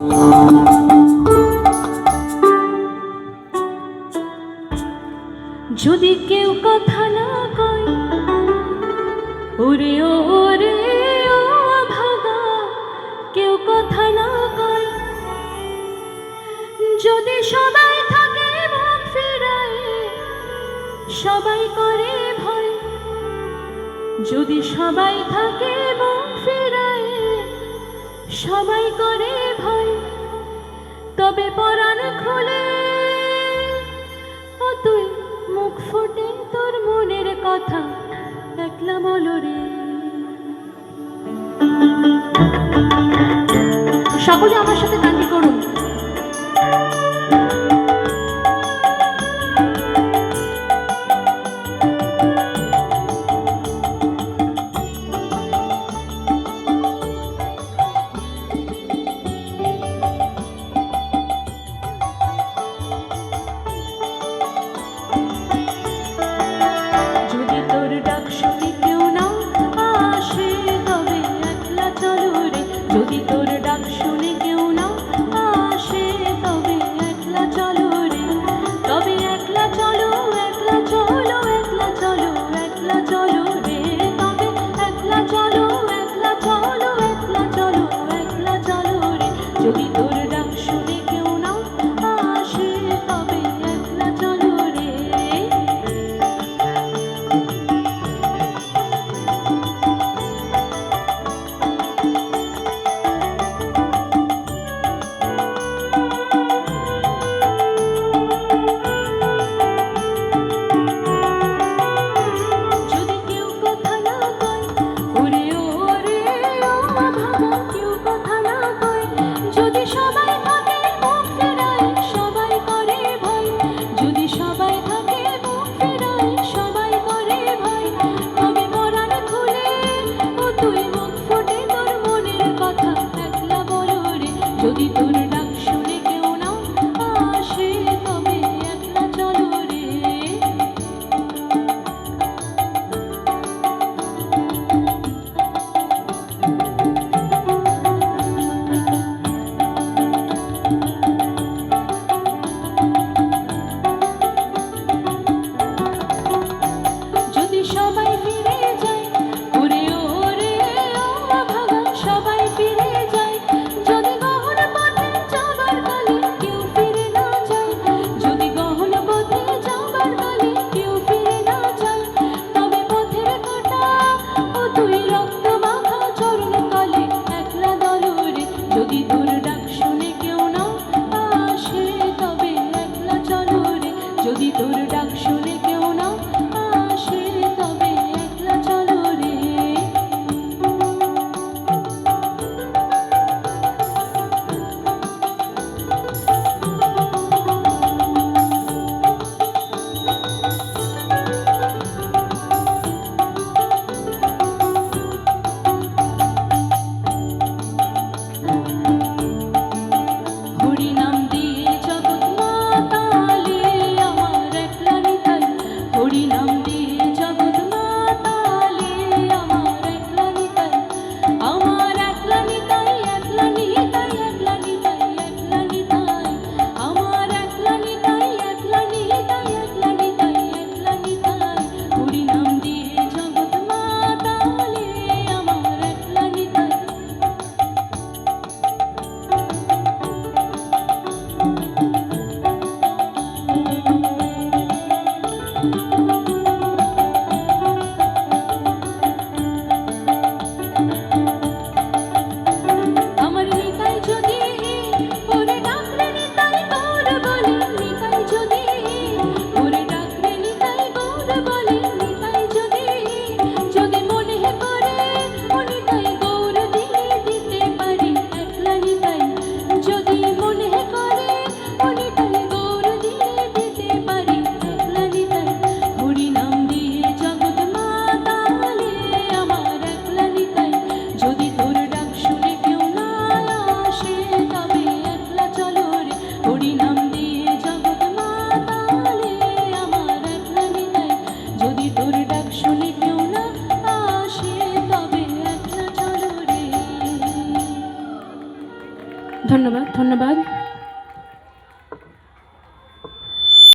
যদি কেউ কথা না কয়, ওরে ওরে ও ভাগা, কেউ কথা না কয়, যদি সবাই থাকে মুখ ফিরায়, সবাই করে ভয়, যদি সবাই থাকে মুখ ফিরায়, সবাই করে ভয়, তবে পরাণ খুলে ও তুই মুখ ফুটে তোর মনের কথা একলা বলো রে। সকলে আমার সাথে গানটি করুন। যদি তোর ডাক শুনে কেউ না আসে, তবে একলা চলো রে, তবে একলা চলো, একলা চলো, একলা চলো, একলা চলো রে, তবে একলা চলো, একলা চলো, একলা চলো, একলা চলো রে। যদি তোর ডাক শুনে কেউ না আসে, তবে একলা চলো রে। যদি তোর ডাক শুনে কেউ না আসে, তবে একলা চলো রে। যদি সবাই ফিরে যায়, ওরে ওরে ও ভাগা, সবাই ফিরে যায়, যদি গহন পথে ধন্যবাদ।